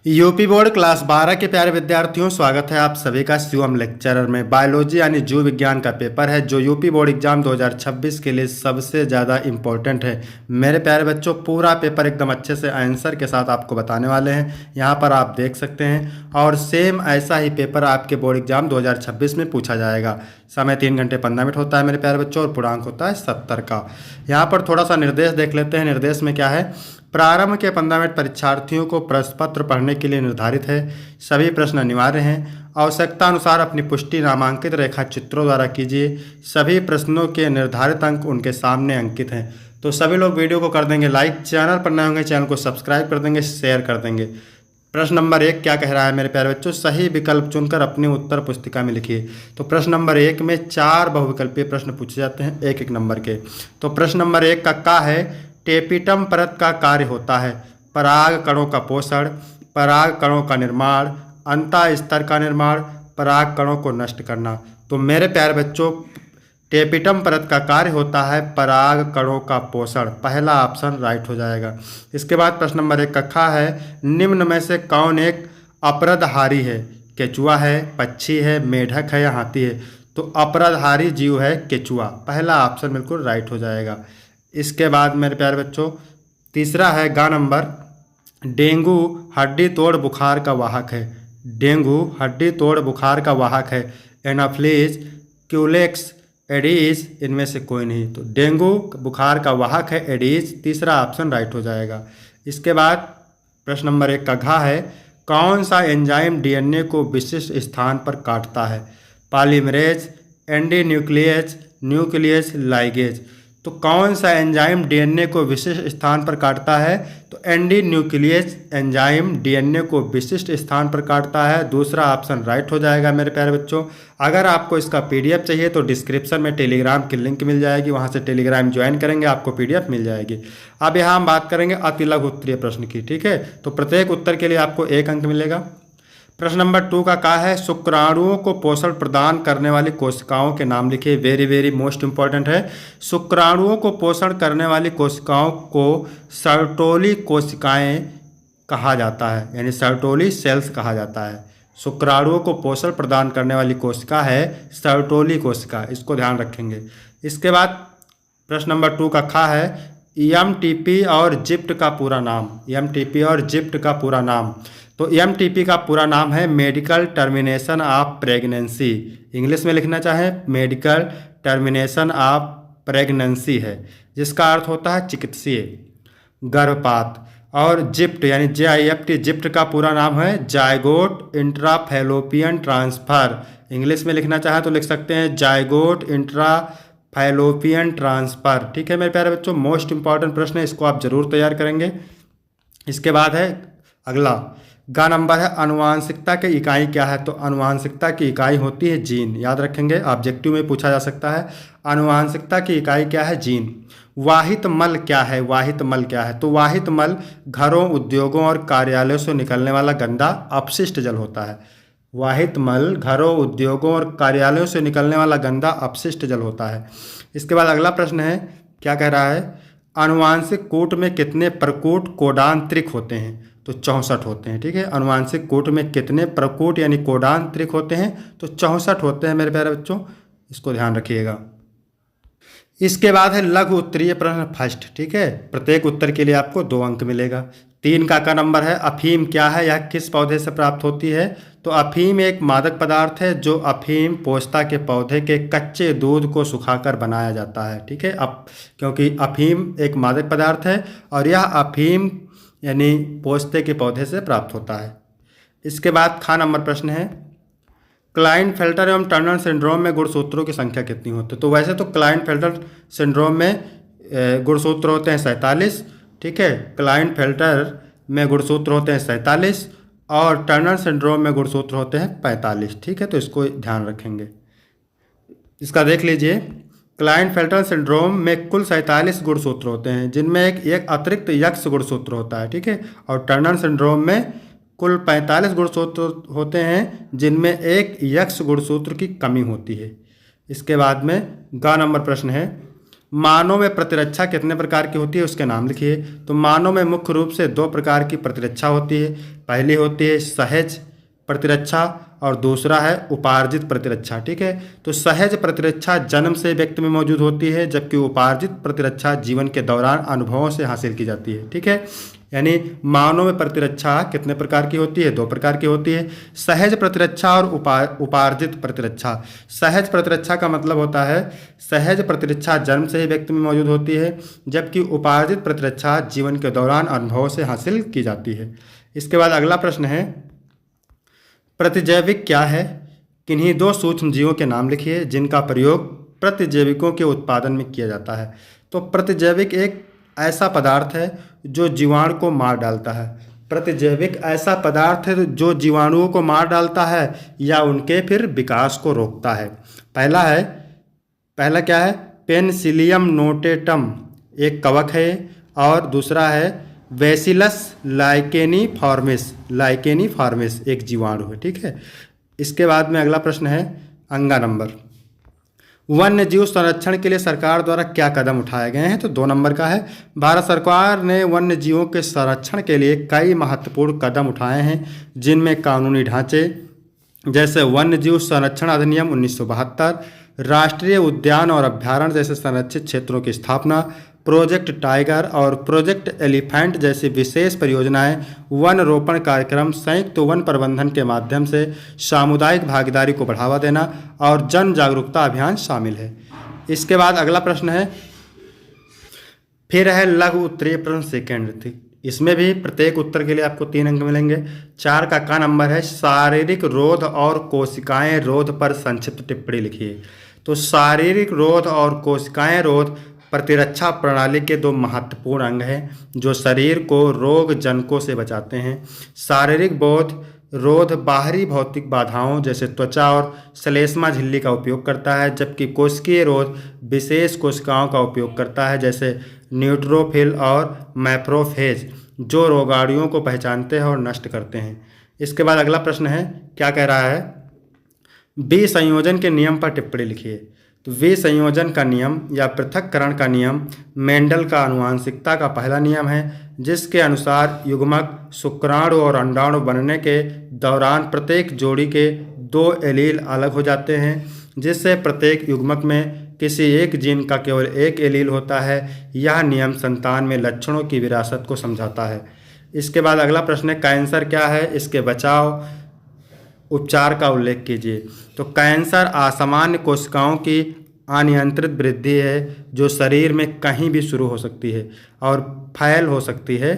UP board class 12 के प्यारे विद्यार्थियों, स्वागत है आप सभी का शिवम लेक्चरर में। बायोलॉजी यानी जीव विज्ञान का पेपर है जो यूपी बोर्ड एग्जाम 2026 के लिए सबसे ज़्यादा इम्पोर्टेंट है। मेरे प्यारे बच्चों, पूरा पेपर एकदम अच्छे से आंसर के साथ आपको बताने वाले हैं, यहाँ पर आप देख सकते हैं। और सेम ऐसा ही पेपर आपके बोर्ड एग्जाम 2026 में पूछा जाएगा। समय 3 घंटे 15 मिनट होता है मेरे प्यारे बच्चों, और पूर्णांक होता है 70 का। यहाँ पर थोड़ा सा निर्देश देख लेते हैं। निर्देश में क्या है? प्रारंभ के 15 मिनट परीक्षार्थियों को प्रश्न पत्र पढ़ने के लिए निर्धारित है। सभी प्रश्न अनिवार्य हैं। आवश्यकता अनुसार अपनी पुष्टि नामांकित रेखा चित्रों द्वारा कीजिए। सभी प्रश्नों के निर्धारित अंक उनके सामने अंकित हैं। तो सभी लोग वीडियो को कर देंगे लाइक, चैनल पर नए होंगे चैनल को सब्सक्राइब कर देंगे, शेयर कर देंगे। प्रश्न नंबर 1 क्या कह रहा है मेरे प्यारे बच्चों? सही विकल्प चुनकर अपनी उत्तर पुस्तिका में लिखिए। तो प्रश्न नंबर 1 में 4 बहुविकल्पीय प्रश्न पूछे जाते हैं, एक एक नंबर के। तो प्रश्न नंबर 1 का है टेपिटम परत का कार्य होता है पराग कणों का पोषण, पराग कणों का निर्माण, अंतः स्तर का निर्माण, पराग कणों को नष्ट करना। तो मेरे प्यारे बच्चों, टेपिटम परत का कार्य होता है पराग कणों का पोषण। पहला ऑप्शन राइट हो जाएगा। इसके बाद प्रश्न नंबर 1 कक्षा है निम्न में से कौन एक अपरदहारी है? केचुआ है, पक्षी है, मेढक है या हाथी है? तो अपरदहारी जीव है केचुआ। पहला ऑप्शन बिल्कुल राइट हो जाएगा। इसके बाद मेरे प्यारे बच्चों, तीसरा है गा नंबर, डेंगू हड्डी तोड़ बुखार का वाहक है। डेंगू हड्डी तोड़ बुखार का वाहक है। एनाफ्लीज, क्यूलेक्स, एडीज, इनमें से कोई नहीं। तो डेंगू बुखार का वाहक है एडीज। तीसरा ऑप्शन राइट हो जाएगा। इसके बाद प्रश्न नंबर 1 का घा है कौन सा एंजाइम डीएनए को विशिष्ट स्थान पर काटता है? Polymerase, Andy nucleus, nucleus ligase. तो कौन सा एंजाइम डीएनए को विशिष्ट स्थान पर काटता है? तो एंडी न्यूक्लियस एंजाइम डीएनए को विशिष्ट स्थान पर काटता है। दूसरा ऑप्शन राइट हो जाएगा मेरे प्यारे बच्चों। अगर आपको इसका पीडीएफ चाहिए तो डिस्क्रिप्शन में टेलीग्राम की लिंक मिल जाएगी, वहां से टेलीग्राम ज्वाइन करेंगे आपको पीडीएफ मिल जाएगी। अब यहाँ हम बात करेंगे अति लघु उत्तरीय प्रश्न की, ठीक है? तो प्रत्येक उत्तर के लिए आपको 1 अंक मिलेगा। प्रश्न नंबर 2 का है शुक्राणुओं को पोषण प्रदान करने वाली कोशिकाओं के नाम लिखिए। वेरी वेरी मोस्ट इंपॉर्टेंट है। शुक्राणुओं को पोषण करने वाली कोशिकाओं को सर्टोली कोशिकाएं कहा जाता है, यानी सर्टोली सेल्स कहा जाता है। शुक्राणुओं को पोषण प्रदान करने वाली कोशिका है सर्टोली कोशिका, इसको ध्यान रखेंगे। इसके बाद प्रश्न नंबर 2 का है एमटीपी और जिप्ट का पूरा नाम। एमटीपी और जिप्ट का पूरा नाम। तो एमटीपी का पूरा नाम है medical termination of pregnancy. English में लिखना चाहें मेडिकल टर्मिनेशन ऑफ प्रेगनेंसी है, जिसका अर्थ होता है चिकित्सीय गर्भपात। और जिप्ट यानी JIFT, जिप्ट का पूरा नाम है जायगोट इंट्राफैलोपियन ट्रांसफर। इंग्लिश में लिखना चाहें तो लिख सकते हैं जायगोट इंट्राफैलोपियन ट्रांसफर। ठीक है मेरे प्यारे बच्चों, मोस्ट इंपॉर्टेंट प्रश्न है, इसको आप जरूर तैयार करेंगे। इसके बाद है अगला गा नंबर है अनुवांशिकता की इकाई क्या है? तो अनुवांशिकता की इकाई होती है जीन। याद रखेंगे, ऑब्जेक्टिव में पूछा जा सकता है। अनुवांशिकता की इकाई क्या है? जीन। वाहित मल क्या है? वाहित मल क्या है? तो वाहित मल घरों, उद्योगों और कार्यालयों से निकलने वाला गंदा अपशिष्ट जल होता है। वाहित मल घरों, उद्योगों और कार्यालयों से निकलने वाला गंदा अपशिष्ट जल होता है। इसके बाद अगला प्रश्न है, क्या कह रहा है? अनुवांशिक कूट में कितने प्रकूट कोडान त्रिक होते हैं? तो 64 होते हैं। ठीक है, अनुवांशिक कूट में कितने प्रकूट यानी कोडान त्रिक होते हैं? तो 64 होते हैं मेरे प्यारे बच्चों, इसको ध्यान रखिएगा। इसके बाद है लघु उत्तरीय प्रश्न फर्स्ट। ठीक है, प्रत्येक उत्तर के लिए आपको 2 अंक मिलेगा। 3 का नंबर है अफीम क्या है? यह किस पौधे से प्राप्त होती है? तो अफीम एक मादक पदार्थ है जो अफीम पोस्ता के पौधे के कच्चे दूध को सुखाकर बनाया जाता है। ठीक है, अब क्योंकि अफीम एक मादक पदार्थ है और यह अफीम यानी पोस्ते के पौधे से प्राप्त होता है। इसके बाद खा नंबर प्रश्न है क्लाइनफेल्टर एवं टर्नर सिंड्रोम में गुणसूत्रों की संख्या कितनी होती है? तो वैसे तो क्लाइनफेल्टर सिंड्रोम में गुणसूत्र होते हैं 47। ठीक है, क्लाइनफेल्टर में गुणसूत्र होते हैं 47 और टर्नर सिंड्रोम में गुणसूत्र होते हैं 45। ठीक है, तो इसको ध्यान रखेंगे। इसका देख लीजिए, क्लाइनफेल्टर सिंड्रोम में कुल 47 गुणसूत्र होते हैं, जिनमें एक अतिरिक्त यक्ष गुणसूत्र होता है। ठीक है, और टर्नर सिंड्रोम में कुल 45 गुणसूत्र होते हैं, जिनमें एक यक्ष गुणसूत्र की कमी होती है। इसके बाद में ग नंबर प्रश्न है मानव में प्रतिरक्षा कितने प्रकार की होती है उसके नाम लिखिए। तो मानव में मुख्य रूप से दो प्रकार की प्रतिरक्षा होती है। पहली होती है सहज प्रतिरक्षा और दूसरा है उपार्जित प्रतिरक्षा। ठीक है, तो सहज प्रतिरक्षा जन्म से व्यक्ति में मौजूद होती है, जबकि उपार्जित प्रतिरक्षा जीवन के दौरान अनुभवों से हासिल की जाती है। ठीक है, यानी मानव में प्रतिरक्षा कितने प्रकार की होती है? दो प्रकार की होती है, सहज प्रतिरक्षा और उपार्जित प्रतिरक्षा। सहज प्रतिरक्षा का मतलब होता है सहज प्रतिरक्षा जन्म से ही व्यक्ति में मौजूद होती है, जबकि उपार्जित प्रतिरक्षा जीवन के दौरान अनुभवों से हासिल की जाती है। इसके बाद अगला प्रश्न है, प्रतिजैविक क्या है? किन्हीं दो सूक्ष्म जीवों के नाम लिखिए जिनका प्रयोग प्रतिजैविकों के उत्पादन में किया जाता है। तो प्रतिजैविक एक ऐसा पदार्थ है जो जीवाणु को मार डालता है। प्रतिजैविक ऐसा पदार्थ है जो जीवाणुओं को मार डालता है या उनके फिर विकास को रोकता है। पहला क्या है? पेनिसिलियम नोटेटम एक कवक है, और दूसरा है बैसिलस लाइकेनिफॉर्मिस एक जीवाणु है। ठीक है, इसके बाद में अगला प्रश्न है अंगा नंबर, वन्य जीव संरक्षण के लिए सरकार द्वारा क्या कदम उठाए गए हैं? तो 2 नंबर का है, भारत सरकार ने वन्य जीवों के संरक्षण के लिए कई महत्वपूर्ण कदम उठाए हैं, जिनमें कानूनी ढांचे जैसे वन्य जीव संरक्षण अधिनियम 1972, राष्ट्रीय उद्यान और अभ्यारण्य जैसे संरक्षित क्षेत्रों की स्थापना, प्रोजेक्ट टाइगर और प्रोजेक्ट एलिफेंट जैसी विशेष परियोजनाएं, वन रोपण कार्यक्रम, संयुक्त वन प्रबंधन के माध्यम से सामुदायिक भागीदारी को बढ़ावा देना और जन जागरूकता अभियान शामिल है। इसके बाद अगला प्रश्न है, फिर है लघु उत्तरीय प्रश्न सेकेंड। इसमें भी प्रत्येक उत्तर के लिए आपको 3 अंक मिलेंगे। 4 का नंबर है, शारीरिक रोध और कोशिकाएं रोध पर संक्षिप्त टिप्पणी लिखिए। तो शारीरिक रोध और कोशिकाएं रोध प्रतिरक्षा प्रणाली के 2 महत्वपूर्ण अंग हैं जो शरीर को रोग जनकों से बचाते हैं। शारीरिक रोध बाहरी भौतिक बाधाओं जैसे त्वचा और श्लेष्मा झिल्ली का उपयोग करता है, जबकि कोशिकीय रोध विशेष कोशिकाओं का उपयोग करता है जैसे न्यूट्रोफिल और मैक्रोफेज, जो रोगाणुओं को पहचानते हैं और नष्ट करते हैं। इसके बाद अगला प्रश्न है, क्या कह रहा है? विसंयोजन के नियम पर टिप्पणी लिखिए। तो विसंयोजन का नियम या पृथक्करण का नियम मेंडल का आनुवंशिकता का पहला नियम है, जिसके अनुसार युग्मक शुक्राणु और अंडाणु बनने के दौरान प्रत्येक जोड़ी के 2 एलील अलग हो जाते हैं, जिससे प्रत्येक युग्मक में किसी एक जीन का केवल एक एलील होता है। यह नियम संतान में लक्षणों की विरासत को समझाता है। इसके बाद अगला प्रश्न है, कैंसर क्या है? इसके बचाव उपचार का उल्लेख कीजिए। तो कैंसर असामान्य कोशिकाओं की अनियंत्रित वृद्धि है जो शरीर में कहीं भी शुरू हो सकती है और फैल हो सकती है।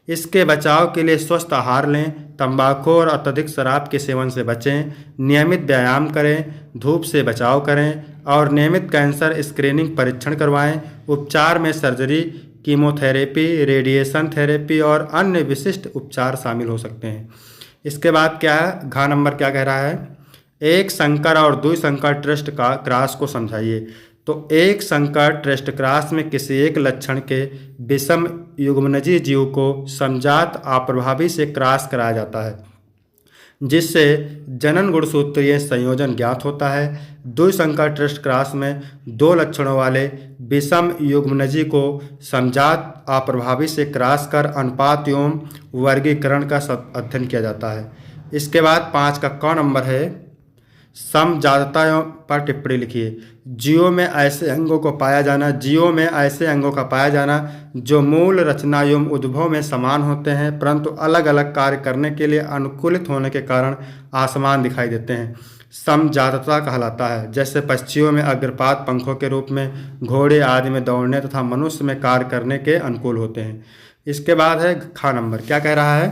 इसके बचाव के लिए स्वस्थ आहार लें, तंबाकू और अत्यधिक शराब के सेवन से बचें, नियमित व्यायाम करें, धूप से बचाव करें और नियमित कैंसर स्क्रीनिंग परीक्षण करवाएं। उपचार में सर्जरी, कीमोथेरेपी, रेडिएशन थेरेपी और अन्य विशिष्ट उपचार शामिल हो सकते हैं। इसके बाद क्या है? घ नंबर क्या कह रहा है? एक संकर और द्विसंकर टेस्ट का क्रॉस को समझाइए। तो एक संकर टेस्ट क्रॉस में किसी एक लक्षण के विषम युग्मनजी जीव को समजात अप्रभावी से क्रॉस कराया जाता है, जिससे जनन गुणसूत्रीय संयोजन ज्ञात होता है। द्विसंकर टेस्ट क्रॉस में 2 लक्षणों वाले विषम युग्मनजी को समजात अप्रभावी से क्रॉस कर अनुपात एवं वर्गीकरण का अध्ययन किया जाता है। इसके बाद 5 का क नंबर है, समजातता पर टिप्पणी लिखिए। जीवों में ऐसे अंगों का पाया जाना जो मूल रचना एवं उद्भव में समान होते हैं, परंतु अलग अलग कार्य करने के लिए अनुकूलित होने के कारण असमान दिखाई देते हैं, समजातता कहलाता है। जैसे पक्षियों में अग्रपात पंखों के रूप में, घोड़े आदि में दौड़ने तथा मनुष्य में कार्य करने के अनुकूल होते हैं। इसके बाद है ख नंबर, क्या कह रहा है?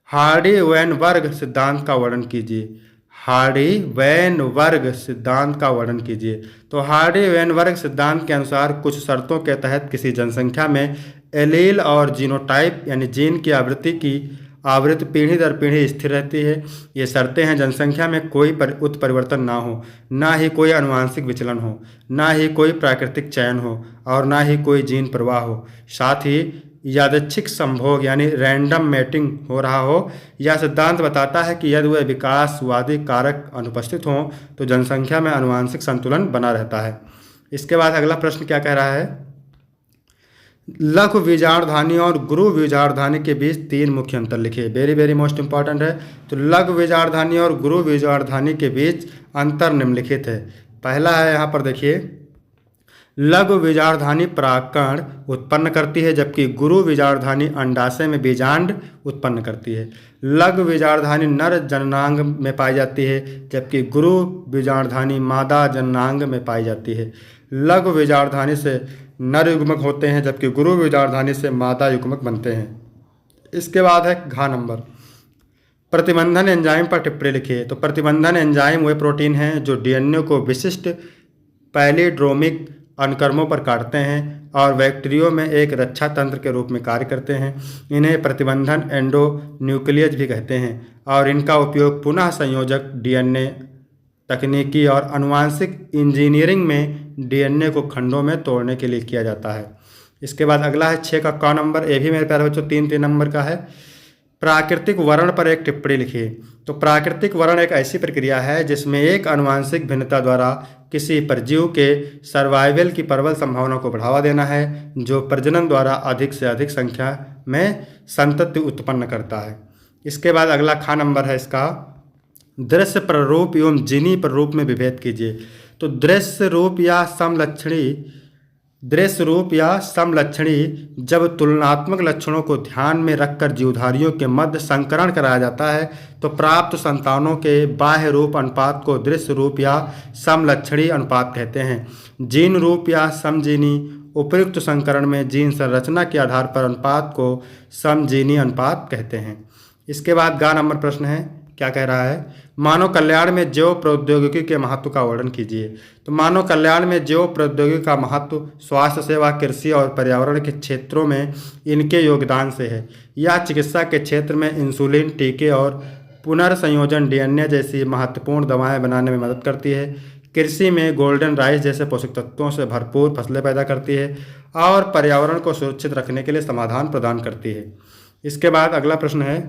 हार्डी-वेनबर्ग सिद्धांत का वर्णन कीजिए। हार्डी-वेनबर्ग सिद्धांत का वर्णन कीजिए। तो हार्डी-वेनबर्ग सिद्धांत के अनुसार कुछ शर्तों के तहत किसी जनसंख्या में एलील और जीनोटाइप यानी जीन की आवृत्ति पीढ़ी दर पीढ़ी स्थिर रहती है। ये शर्तें हैं, जनसंख्या में कोई उत्परिवर्तन ना हो, ना ही कोई आनुवंशिक विचलन हो, ना ही कोई प्राकृतिक चयन हो और ना ही कोई जीन प्रवाह हो, साथ ही यादृच्छिक संभोग यानी रैंडम मैटिंग हो रहा हो। यह सिद्धांत बताता है कि यदि वे विकासवादी कारक अनुपस्थित हों तो जनसंख्या में आनुवंशिक संतुलन बना रहता है। इसके बाद अगला प्रश्न क्या कह रहा है, लघु बीजाणुधानी और गुरु बीजाणुधानी के बीच 3 मुख्य अंतर लिखिए। वेरी वेरी मोस्ट इंपॉर्टेंट है। तो लघु बीजाणुधानी और गुरु बीजाणुधानी के बीच अंतर निम्नलिखित है। पहला है, यहाँ पर देखिए, लघु बीजाणुधानी परागकण उत्पन्न करती है जबकि गुरु बीजाणुधानी अंडाशय में बीजांड उत्पन्न करती है। लघु बीजाणुधानी नर जननांग में पाई जाती है जबकि गुरु बीजाणुधानी मादा जननांग में पाई जाती है। लघु बीजाणुधानी से नर युग्मक होते हैं जबकि गुरु बीजाणुधानी से मादा युग्मक बनते हैं। इसके बाद है घ नंबर, प्रतिबंधन एंजाइम पर टिप्पणी लिखिए। तो प्रतिबंधन एंजाइम वे प्रोटीन हैं जो डीएनए को विशिष्ट पैलिड्रोमिक अनुक्रमों पर काटते हैं और बैक्टीरियो में एक रक्षा तंत्र के रूप में कार्य करते हैं। इन्हें प्रतिबंधन एंडोन्यूक्लियस भी कहते हैं और इनका उपयोग पुनः संयोजक डीएनए तकनीकी और आनुवांशिक इंजीनियरिंग में डीएनए को खंडों में तोड़ने के लिए किया जाता है। इसके बाद अगला है 6 का क नंबर, ये भी मेरे प्यारे बच्चों 3 नंबर का है। प्राकृतिक वर्ण पर एक टिप्पणी लिखिए। तो प्राकृतिक वर्ण एक ऐसी प्रक्रिया है जिसमें एक आनुवांशिक भिन्नता द्वारा किसी परजीव के सर्वाइवल की प्रबल संभावना को बढ़ावा देना है जो प्रजनन द्वारा अधिक से अधिक संख्या में संतति उत्पन्न करता है। इसके बाद अगला ख नंबर है इसका, दृश्य प्ररूप एवं जिनी प्ररूप में विभेद कीजिए। तो दृश्य रूप या समलक्षणी जब तुलनात्मक लक्षणों को ध्यान में रखकर जीवधारियों के मध्य संकरण कराया जाता है तो प्राप्त संतानों के बाह्य रूप अनुपात को दृश्य रूप या समलक्षणी अनुपात कहते हैं। जीन रूप या समजीनी उपयुक्त संकरण में जीन संरचना के आधार पर अनुपात को समजीनी अनुपात कहते हैं। इसके बाद ग नंबर प्रश्न है, क्या कह रहा है, मानव कल्याण में जैव प्रौद्योगिकी के महत्व का वर्णन कीजिए। तो मानव कल्याण में जैव प्रौद्योगिकी का महत्व स्वास्थ्य सेवा, कृषि और पर्यावरण के क्षेत्रों में इनके योगदान से है। यह चिकित्सा के क्षेत्र में इंसुलिन, टीके और पुनर्संयोजन डीएनए जैसी महत्वपूर्ण दवाएं बनाने में मदद करती है। कृषि में गोल्डन राइस जैसे पोषक तत्वों से भरपूर फसलें पैदा करती है और पर्यावरण को सुरक्षित रखने के लिए समाधान प्रदान करती है। इसके बाद अगला प्रश्न है,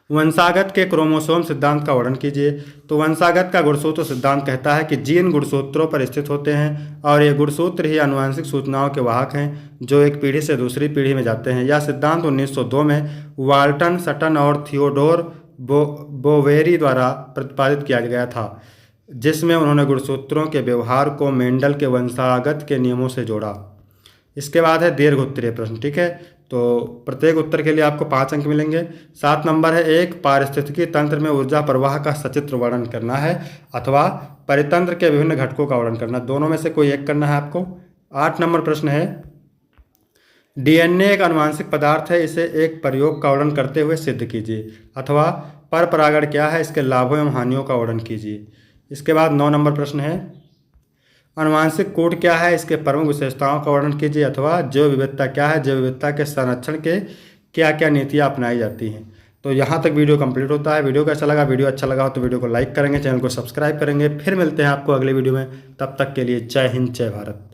वंशागत के क्रोमोसोम सिद्धांत का वर्णन कीजिए। तो वंशागत का गुणसूत्र सिद्धांत कहता है कि जीन गुणसूत्रों पर स्थित होते हैं और ये गुणसूत्र ही आनुवंशिक सूचनाओं के वाहक हैं जो एक पीढ़ी से दूसरी पीढ़ी में जाते हैं। यह सिद्धांत 1902 में वाल्टन, सटन और थियोडोर बोवेरी द्वारा प्रतिपादित किया गया था, जिसमें उन्होंने गुणसूत्रों के व्यवहार को मेंडल के वंशागत के नियमों से जोड़ा। इसके बाद है दीर्घ उत्तरीय प्रश्न, ठीक है। तो प्रत्येक उत्तर के लिए आपको 5 अंक मिलेंगे। 7 नंबर है, एक पारिस्थितिकी तंत्र में ऊर्जा प्रवाह का सचित्र वर्णन करना है अथवा परितंत्र के विभिन्न घटकों का वर्णन करना, दोनों में से कोई एक करना है आपको। 8 नंबर प्रश्न है, डीएनए एक आनुवांशिक पदार्थ है, इसे एक प्रयोग का वर्णन करते हुए सिद्ध कीजिए अथवा परपरागण क्या है, इसके लाभों एवं हानियों का वर्णन कीजिए। इसके बाद 9 नंबर प्रश्न है, आनुवांशिक कोड क्या है, इसके प्रमुख विशेषताओं का वर्णन कीजिए अथवा जैव विविधता क्या है, जैव विविधता के संरक्षण के क्या क्या नीतियाँ अपनाई जाती हैं। तो यहाँ तक वीडियो कंप्लीट होता है। वीडियो कैसा लगा, वीडियो अच्छा लगा हो तो वीडियो को लाइक करेंगे, चैनल को सब्सक्राइब करेंगे। फिर मिलते हैं आपको अगले वीडियो में, तब तक के लिए जय हिंद, जय भारत।